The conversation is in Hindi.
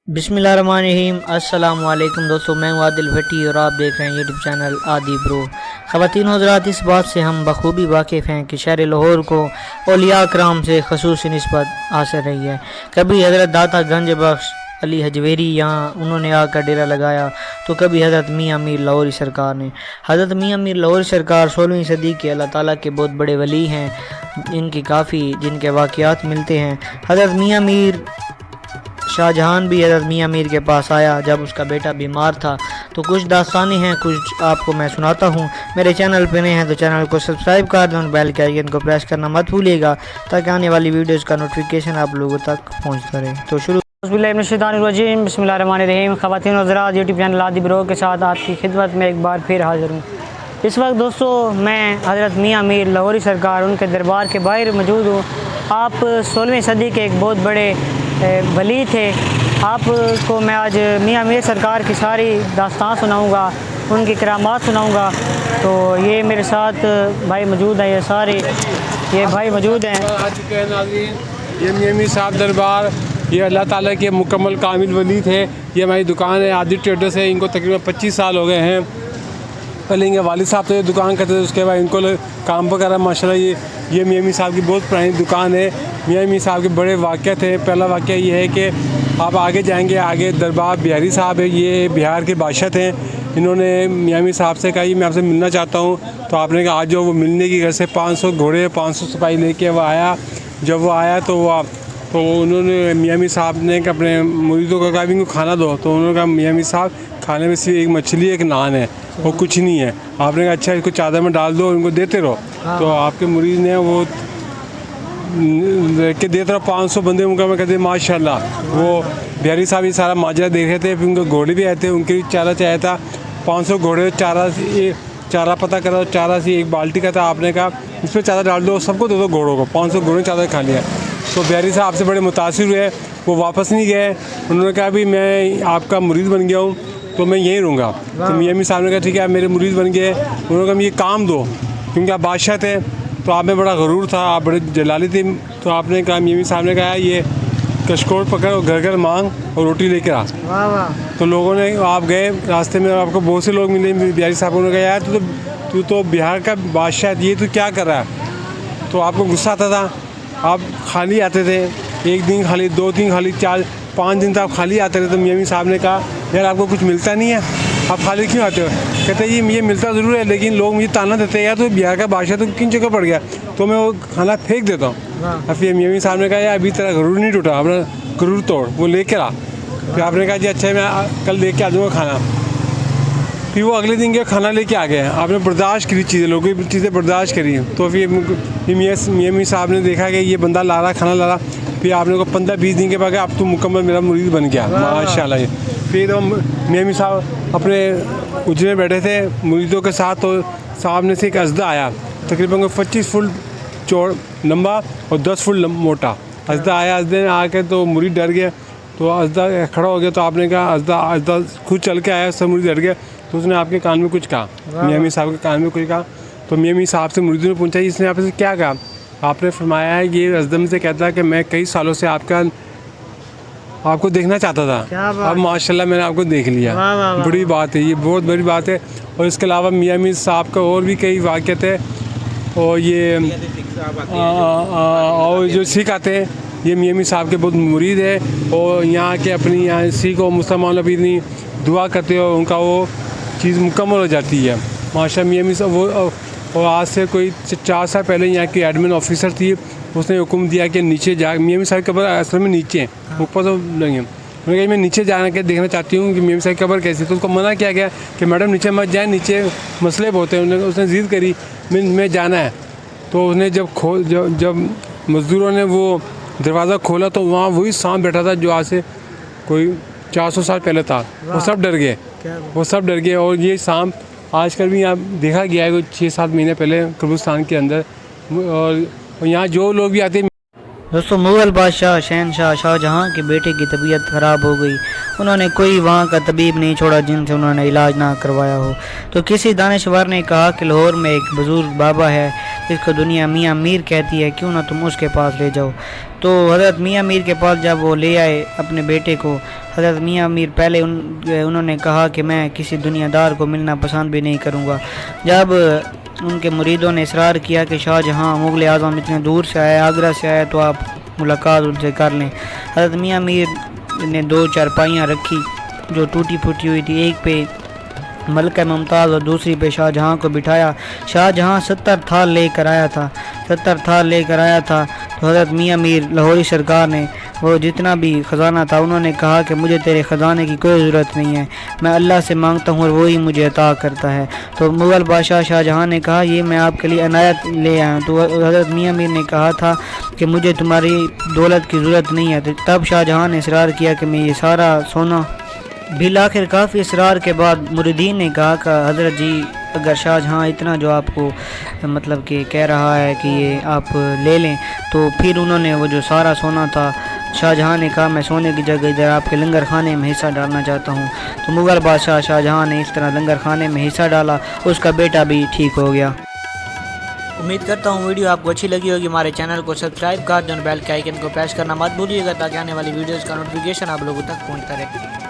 बिस्मिल्लाहिर्रहमानिर्रहीम। अस्सलाम वालेकुम दोस्तों, मैं हूं आदिल भट्टी और आप देख रहे हैं यूट्यूब चैनल आदि ब्रो। ख़वातीन हज़रात, इस बात से हम बखूबी वाकिफ़ हैं कि शहर लाहौर को औलिया कराम से ख़ुसूसी निस्बत हासिल रही है। कभी हज़रत दाता गंज बख्श अली हजवेरी यहाँ उन्होंने आकर डेरा लगाया, तो कभी हज़रत मियाँ मीर लाहौरी सरकार ने। हज़रत मियाँ मीर लाहौरी सरकार 16वीं सदी के अल्लाह ताला के बहुत बड़े वली हैं, इनकी काफ़ी जिनके वाक़यात मिलते हैं। हज़रत मियाँ मीर शाहजहां भी हज़रत मियाँ मीर के पास आया जब उसका बेटा बीमार था। तो कुछ दास्तानें हैं, कुछ आपको मैं सुनाता हूँ। मेरे चैनल पर नए हैं तो चैनल को सब्सक्राइब कर दें और बेल के आइकन को प्रेस करना मत भूलिएगा, ताकि आने वाली वीडियोज़ का नोटिफिकेशन आप लोगों तक पहुँचता रहे। तो शुरू बिस्मिल्लाहिर्रहमानिर्रहीम। ख़वातीन हज़रात, यूट्यूब चैनल आदि ब्रो के साथ आपकी खिदमत में एक बार फिर हाज़िर हूँ। इस वक्त दोस्तों मैं हज़रत मियाँ मीर लाहौरी सरकार उनके दरबार के बाहर मौजूद हूँ। आप 16वीं सदी के एक बहुत बड़े वली थे। आपको मैं आज मियाँ मीर सरकार की सारी दास्तान सुनाऊंगा, उनकी करामात सुनाऊंगा। तो ये मेरे साथ भाई मौजूद हैं, ये भाई मौजूद हैं। आ चुके हैं नाज़रीन, ये मियाँ मीर साहब दरबार, ये अल्लाह ताला के मुकम्मल कामिल वली थे। ये हमारी दुकान है आदि ट्रेडर्स है, इनको तकरीबन 25 साल हो गए हैं। पहले इनके वालिद साहब तो ये दुकान करते थे, उसके बाद इनको काम वगैरह माशाल्लाह ये मियाँ मीर साहब की बहुत पुरानी दुकान है। मियाँ मीर साहब के बड़े वाक़या थे। पहला वाक़या ये है कि आप आगे जाएंगे, आगे दरबार बिहारी साहब है, ये बिहार के बादशाह थे। इन्होंने मियाँ मीर साहब से कहा मैं आपसे मिलना चाहता हूँ। तो आपने कहा आज जो वो मिलने की घर से 500 घोड़े 500 सिपाही लेके वो आया। जब वो आया तो उन्होंने मियाँ मीर साहब ने अपने मुरीदों को कहा इनको खाना दो। तो उन्होंने कहा मियाँ मीर साहब खाने में सिर्फ एक मछली एक नान है, वो कुछ नहीं है। आपने कहा अच्छा इसको चादर में डाल दो, इनको देते रहो। तो आपके मुरीद ने वो देख के देते रहो। 500 बंदे उनका मैं कहते माशाल्लाह। वो बिहारी साहब ये सारा माजरा देख रहे थे, फिर उनके घोड़े भी आए थे, उनके भी चारा चाहिए था। 500 घोड़े चारा पता करा, चारा से एक बाल्टी का था। आपने कहा इस पर चादर डाल दो, सबको दे दो घोड़ों को। 500 घोड़ों ने चादर खा लिया। तो बिहारी साहब आपसे बड़े मुतासिर हुए, वो वापस नहीं गए। उन्होंने कहा भी मैं आपका मुरीद बन गया हूँ तो मैं यहीं रहूँगा। तो मियाँ मीर साहब ने कहा ठीक है आप मेरे मुरीद बन गए। उन्होंने कहा ये काम दो, क्योंकि आप बादशाह थे तो आप में बड़ा गरूर था, आप बड़े जलाली थे। तो आपने कहा मियाँ मीर साहब ने कहा ये कशकोट पकड़ और घर घर मांग और रोटी लेकर आ। तो लोगों ने आप गए, रास्ते में आपको बहुत से लोग मिले। बिहारी साहब ने कहा यार तू तो बिहार का बादशाह है, ये तू क्या कर रहा है। तो आपको गुस्सा आता था, आप खाली आते थे, एक दिन खाली, 2 दिन खाली, 4-5 दिन तक आप खाली आते थे। तो मियाँ मीर साहब ने कहा यार आपको कुछ मिलता नहीं है, आप खाली क्यों आते हो। कहते ये मिलता ज़रूर है, लेकिन लोग मुझे ताना देते हैं यार तो बिहार का बादशाह तो किन जगह पड़ गया, तो मैं वो खाना फेंक देता हूँ। अब फिर मियाँ मीर साहब ने कहा यार अभी तेरा गरूर नहीं टूटा, अपना गरूर तोड़, वो लेकर आ। फिर आपने कहा जी अच्छा मैं कल लेके आ जाऊँगा खाना। फिर वो अगले दिन के खाना लेके आ गए। आपने बर्दाश्त करी चीज़ें, लोगों की चीज़ें बर्दाश्त करी। तो फिर मियाँ मीर साहब ने देखा कि ये बंदा ला रहा खाना ला रहा। फिर आपने को 15-20 दिन के बाद अब तो मुकम्मल मेरा मुरीद बन गया माशाल्लाह। फिर मियाँ मीर साहब अपने उजरे में बैठे थे मुरीदों के साथ, तो सामने से एक अजदा आया, तकरीबन 25 फुट चौड़ लंबा और 10 फुट मोटा अजदा आया। अजदे ने आके तो मुरीद डर गया, तो अजदा खड़ा हो गया। तो आपने कहा अजदा खुद चल के आया, सब मुरीद डर गया। तो उसने आपके कान में कुछ कहा, मियाँ मीर साहब के कान में कुछ कहा। तो मियाँ मीर साहब से मुरीदों ने पूछा इसने आपसे क्या कहा। आपने फरमाया है ये अजदम से कहता है कि मैं कई सालों से आपको देखना चाहता था, अब माशाल्लाह मैंने आपको देख लिया। बड़ी बात है, ये बहुत बड़ी बात है। और इसके अलावा मियाँ मीर साहब का और भी कई वाक़यात है। और ये और जो सिख आते हैं ये मियाँ मीर साहब के बहुत मुरीद है, और यहाँ के अपनी यहाँ सिख और मुसलमान अपनी दुआ करते हो, उनका वो चीज़ मुकम्मल हो जाती है माशा। मियाँ मीर साहब वो और आज से कोई 4 साल पहले यहाँ की एडमिन ऑफिसर थी, उसने हुक्म दिया कि नीचे जा। मियाँ मीर साहब की कब्र असल में नीचे है, ऊपर तो नहीं है। उन्होंने कहा मैं नीचे जाना के देखना चाहती हूँ कि मियाँ मीर साहब की कब्र कैसी। तो उसको मना किया गया कि मैडम नीचे मत जाए, नीचे मसले बहुत हैं। उसने ज़िद करी मैं जाना है। तो उसने जब मज़दूरों ने वो दरवाज़ा खोला तो वहाँ वही सांप बैठा था जो आज से कोई 400 साल पहले था। वो सब डर गए। और ये सांप आजकल भी यहाँ देखा गया है, कोई 6-7 महीने पहले कब्रिस्तान के अंदर। और यहाँ जो लोग भी आते हैं। दोस्तों मुग़ल बादशाह शहनशाह शाहजहां के बेटे की तबीयत ख़राब हो गई। उन्होंने कोई वहाँ का तबीब नहीं छोड़ा जिनसे उन्होंने इलाज ना करवाया हो। तो किसी दानिशवर ने कहा कि लाहौर में एक बुज़ुर्ग बाबा है जिसको दुनिया मियाँ मीर कहती है, क्यों ना तुम उसके पास ले जाओ। तो हज़रत मियाँ मीर के पास जब वो ले आए अपने बेटे को, हज़रत मियाँ मीर पहले उन्होंने कहा कि मैं किसी दुनियादार को मिलना पसंद भी नहीं करूँगा। जब उनके मुरीदों ने इसरार किया कि शाहजहाँ मुग़ल आज़म इतने दूर से आया, आगरा से आया, तो आप मुलाकात उनसे कर लें। हज़रत मियाँ मीर ने 2 चारपाइयाँ रखी जो टूटी फूटी हुई थी, एक पे मलका मुमताज़ और दूसरी पे शाहजहाँ को बिठाया। शाहजहाँ 70 थाल लेकर आया था, 70 थाल लेकर आया था। तो हज़रत मियाँ मीर लाहौरी सरकार ने वो जितना भी ख़जाना था, उन्होंने कहा कि मुझे तेरे ख़जाने की कोई ज़रूरत नहीं है, मैं अल्लाह से मांगता हूँ और वही मुझे अता करता है। तो मुग़ल बादशाह शाहजहाँ ने कहा ये मैं आपके लिए अनायत ले आया हूँ। तो हज़रत मियाँ मीर ने कहा था कि मुझे तुम्हारी दौलत की ज़रूरत नहीं है। तो तब शाहजहाँ ने इसरार किया कि मैं ये सारा सोना, बिल आखिर काफ़ी इसरार के बाद मुरीदीन ने कहा कि हज़रत जी अगर शाहजहाँ इतना जो आपको मतलब कि कह रहा है कि ये आप ले लें, तो फिर उन्होंने वो जो सारा सोना था, शाहजहाँ ने कहा मैं सोने की जगह इधर आपके लंगर खाने में हिस्सा डालना चाहता हूँ। तो मुग़ल बादशाह शाहजहाँ ने इस तरह लंगर खाने में हिस्सा डाला, उसका बेटा भी ठीक हो गया। उम्मीद करता हूँ वीडियो आपको अच्छी लगी होगी। हमारे चैनल को सब्सक्राइब कर दें और बेल के आइकन को प्रेस करना मत भूलिएगा ताकि आने वाली वीडियोज़ का नोटिफिकेशन आप लोगों तक पहुँचता रहे।